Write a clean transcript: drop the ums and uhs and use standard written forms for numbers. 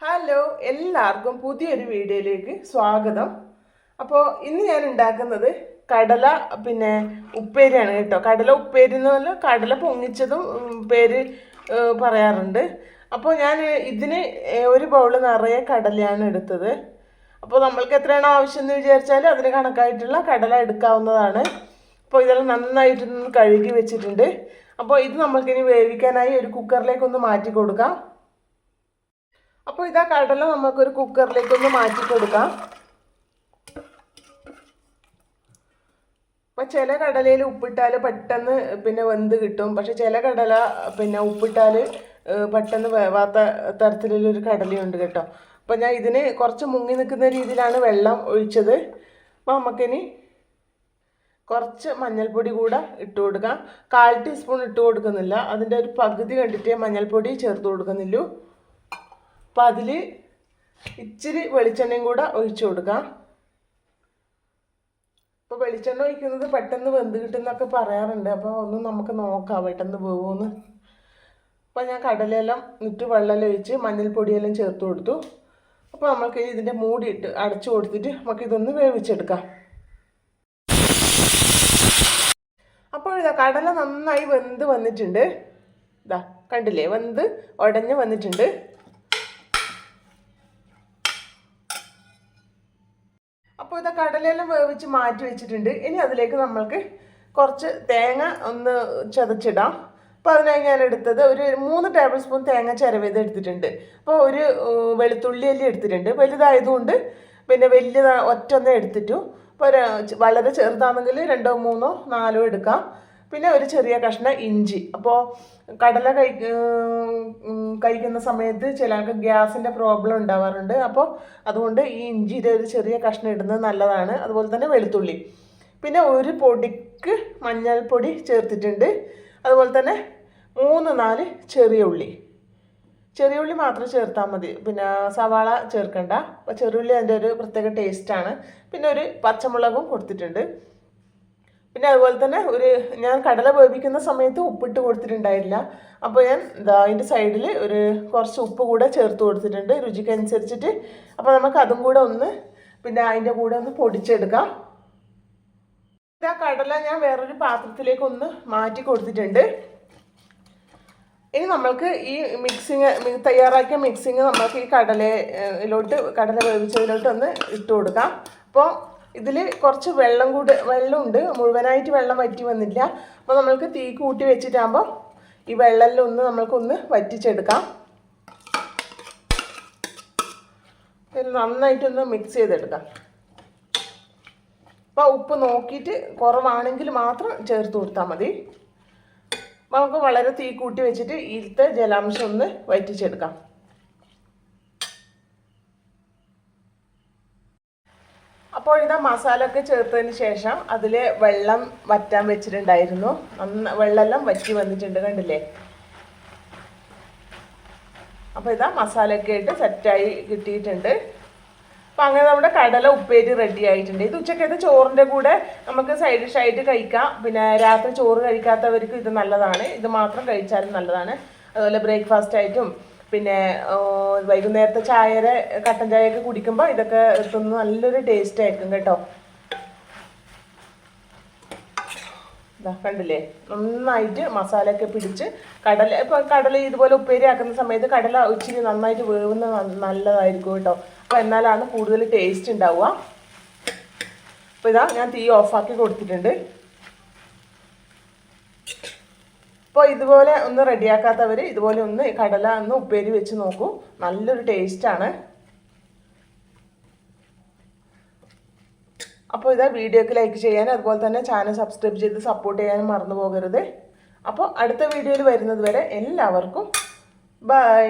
Hello, എല്ലാവർക്കും പുതിയൊരു വീഡിയോയിലേക്ക് സ്വാഗതം. അപ്പോൾ ഇന്ന് ഞാൻ ഉണ്ടാക്കുന്നത് കടല ഉപ്പേരിയാണ് കേട്ടോ. കടല ഉപ്പേരി എന്ന് പറഞ്ഞാൽ കടല പൊങ്ങിച്ചതും പേര് പറയാറുണ്ട്. അപ്പോൾ ഞാൻ ഇതിന് ഒരു ബൗൾ നിറയെ കടലയാണ് എടുത്തത്. അപ്പോൾ നമ്മൾക്ക് എത്രയാണോ ആവശ്യം എന്ന് വിചാരിച്ചാൽ അതിന് കണക്കായിട്ടുള്ള കടല എടുക്കാവുന്നതാണ്. അപ്പോൾ ഇതെല്ലാം നന്നായിട്ട് കഴുകി വെച്ചിട്ടുണ്ട്. അപ്പോൾ ഇത് നമ്മൾക്കിനി വേവിക്കാനായി ഒരു കുക്കറിലേക്കൊന്ന് മാറ്റി കൊടുക്കാം. അപ്പോൾ ഇതാ കടല നമുക്കൊരു കുക്കറിലേക്കൊന്ന് മാറ്റി കൊടുക്കാം. അപ്പോൾ ചില കടലയിൽ ഉപ്പിട്ടാൽ പെട്ടെന്ന് വെന്ത് കിട്ടും. പക്ഷെ ചില കടല ഉപ്പിട്ടാൽ പെട്ടെന്ന് വേവാത്ത തരത്തിലുള്ളൊരു കടലയുണ്ട് കേട്ടോ. അപ്പോൾ ഞാൻ ഇതിന് കുറച്ച് മുങ്ങി നിൽക്കുന്ന രീതിയിലാണ് വെള്ളം ഒഴിച്ചത്. അപ്പോൾ നമുക്കിനി കുറച്ച് മഞ്ഞൾപ്പൊടി കൂടെ ഇട്ട് കൊടുക്കാം. 1/4 ടീസ്പൂൺ ഇട്ട് കൊടുക്കുന്നില്ല, അതിൻ്റെ ഒരു പകുതി കണ്ടിട്ടേ മഞ്ഞൾപ്പൊടി ചേർത്ത് കൊടുക്കുന്നുള്ളൂ. അപ്പോൾ അതിൽ ഇച്ചിരി വെളിച്ചെണ്ണയും കൂടെ ഒഴിച്ചു കൊടുക്കാം. അപ്പോൾ വെളിച്ചെണ്ണ ഒഴിക്കുന്നത് പെട്ടെന്ന് വെന്ത് കിട്ടുന്നൊക്കെ പറയാറുണ്ട്. അപ്പോൾ ഒന്നും നമുക്ക് നോക്കാം പെട്ടെന്ന് പോകുമെന്ന്. അപ്പോൾ ഞാൻ കടലയെല്ലാം ഇട്ട് വെള്ളം ഒഴിച്ച് മഞ്ഞൾപ്പൊടിയെല്ലാം ചേർത്ത് കൊടുത്തു. അപ്പോൾ നമുക്ക് ഇതിൻ്റെ മൂടിയിട്ട് അടച്ചു കൊടുത്തിട്ട് നമുക്കിതൊന്ന് വേവിച്ചെടുക്കാം. അപ്പോൾ ഇതാ കടല നന്നായി വെന്ത് വന്നിട്ടുണ്ട്. ഇതാ കണ്ടില്ലേ, വെന്ത് ഉടഞ്ഞ് വന്നിട്ടുണ്ട്. അപ്പോൾ ഇതാ കടലയെല്ലാം വേവിച്ച് മാറ്റി വെച്ചിട്ടുണ്ട്. ഇനി അതിലേക്ക് നമ്മൾക്ക് കുറച്ച് തേങ്ങ ഒന്ന് ചതച്ചിടാം. അപ്പോൾ അതിനായി ഞാൻ എടുത്തത് ഒരു 3 ടേബിൾ സ്പൂൺ തേങ്ങ ചിരവേത് എടുത്തിട്ടുണ്ട്. അപ്പോൾ ഒരു വെളുത്തുള്ളി അല്ലി എടുത്തിട്ടുണ്ട്. വലുതായതുകൊണ്ട് വലിയ ഒറ്റൊന്നേ എടുത്തിട്ടു. അപ്പോൾ വളരെ ചെറുതാണെങ്കിൽ 2, 3, 4 എടുക്കാം. പിന്നെ ഒരു ചെറിയ കഷ്ണം ഇഞ്ചി. അപ്പോൾ കടല കഴിക്കുന്ന സമയത്ത് ചിലർക്ക് ഗ്യാസിൻ്റെ പ്രോബ്ലം ഉണ്ടാവാറുണ്ട്. അപ്പോൾ അതുകൊണ്ട് ഈ ഇഞ്ചിയുടെ ഒരു ചെറിയ കഷ്ണം ഇടുന്നത് നല്ലതാണ്. അതുപോലെ തന്നെ വെളുത്തുള്ളി, പിന്നെ ഒരു പൊടിക്ക് മഞ്ഞൾപ്പൊടി ചേർത്തിട്ടുണ്ട്. അതുപോലെ തന്നെ 3-4 ചെറിയ ഉള്ളി മാത്രം ചേർത്താൽ മതി. സവാള ചേർക്കണ്ട. അപ്പോൾ ചെറിയുള്ളി അതിൻ്റെ ഒരു പ്രത്യേക ടേസ്റ്റാണ്. പിന്നെ ഒരു പച്ചമുളകും കൊടുത്തിട്ടുണ്ട്. പിന്നെ അതുപോലെ തന്നെ ഞാൻ കടല വേവിക്കുന്ന സമയത്ത് ഉപ്പിട്ട് കൊടുത്തിട്ടുണ്ടായില്ല. അപ്പോൾ ഞാൻ അതിൻ്റെ സൈഡിൽ കുറച്ച് ഉപ്പ് കൂടെ ചേർത്ത് കൊടുത്തിട്ടുണ്ട് രുചിക്കനുസരിച്ചിട്ട്. അപ്പോൾ നമുക്ക് അതും കൂടെ ഒന്ന് അതിൻ്റെ കൂടെ ഒന്ന് പൊടിച്ചെടുക്കാം. ആ കടല ഞാൻ വേറൊരു പാത്രത്തിലേക്ക് ഒന്ന് മാറ്റി കൊടുത്തിട്ടുണ്ട്. ഇനി നമ്മൾക്ക് ഈ തയ്യാറാക്കിയ മിക്സിങ് നമ്മൾക്ക് ഈ കടല വേവിച്ചതിലോട്ട് ഒന്ന് ഇട്ട് കൊടുക്കാം. അപ്പോൾ ഇതിൽ കുറച്ച് വെള്ളമുണ്ട്, മുഴുവനായിട്ട് വെള്ളം വറ്റി വന്നില്ല. അപ്പോൾ നമ്മൾക്ക് തീ കൂട്ടി വെച്ചിട്ടാകുമ്പോൾ ഈ വെള്ളമെല്ലാം നമ്മൾക്കൊന്ന് വറ്റിച്ചെടുക്കാം. നന്നായിട്ടൊന്ന് മിക്സ് ചെയ്തെടുക്കാം. അപ്പോൾ ഉപ്പ് നോക്കിയിട്ട് കുറവാണെങ്കിൽ മാത്രം ചേർത്ത് കൊടുത്താൽ മതി. നമുക്ക് വളരെ തീ കൂട്ടി വെച്ചിട്ട് ഇതിലത്തെ ജലാംശം ഒന്ന് വറ്റിച്ചെടുക്കാം. അപ്പോൾ ഇതാ മസാല ഒക്കെ ചേർത്തതിന് ശേഷം അതിൽ വെള്ളം വറ്റാൻ വെച്ചിട്ടുണ്ടായിരുന്നു. വെള്ളമെല്ലാം വറ്റി വന്നിട്ടുണ്ട്, കണ്ടില്ലേ. അപ്പോൾ ഇതാ മസാലയൊക്കെ ആയിട്ട് സെറ്റായി കിട്ടിയിട്ടുണ്ട്. അപ്പോൾ അങ്ങനെ നമ്മുടെ കടല ഉപ്പേരി റെഡി ആയിട്ടുണ്ട്. ഇത് ഉച്ചക്കത്തെ ചോറിൻ്റെ കൂടെ നമുക്ക് സൈഡ് ഡിഷായിട്ട് കഴിക്കാം. രാത്രി ചോറ് കഴിക്കാത്തവർക്ക് ഇത് നല്ലതാണ്. ഇത് മാത്രം കഴിച്ചാലും നല്ലതാണ്. അതുപോലെ ബ്രേക്ക്ഫാസ്റ്റ് ആയിട്ടും വൈകുന്നേരത്തെ കട്ടൻ ചായയൊക്കെ കുടിക്കുമ്പോൾ ഇതൊക്കെ തിന്ന് നല്ലൊരു ടേസ്റ്റ് ആയിരിക്കും കേട്ടോ. ഇതാ കണ്ടില്ലേ, നന്നായിട്ട് മസാലയൊക്കെ പിടിച്ച് കടല ഇതുപോലെ ഉപ്പേരി ആക്കുന്ന സമയത്ത് കടല ഇച്ചിരി നന്നായിട്ട് വേവുന്ന നല്ലതായിരിക്കും കേട്ടോ. അപ്പോൾ എന്നാലാണ് കൂടുതൽ ടേസ്റ്റ് ഉണ്ടാവുക. അപ്പോൾ ഇതാ ഞാൻ തീ ഓഫാക്കി കൊടുത്തിട്ടുണ്ട്. അപ്പോൾ ഇതുപോലെ ഒന്ന് റെഡിയാക്കാത്തവർ ഇതുപോലെ ഒന്ന് കടല ഉപ്പേരി വെച്ച് നോക്കൂ, നല്ലൊരു ടേസ്റ്റാണ്. അപ്പോൾ ഇതാ വീഡിയോക്ക് ലൈക്ക് ചെയ്യാനും അതുപോലെ തന്നെ ചാനൽ സബ്സ്ക്രൈബ് ചെയ്ത് സപ്പോർട്ട് ചെയ്യാനും മറന്നു പോകരുത്. അപ്പോൾ അടുത്ത വീഡിയോയിൽ വരുന്നത് വരെ എല്ലാവർക്കും ബൈ.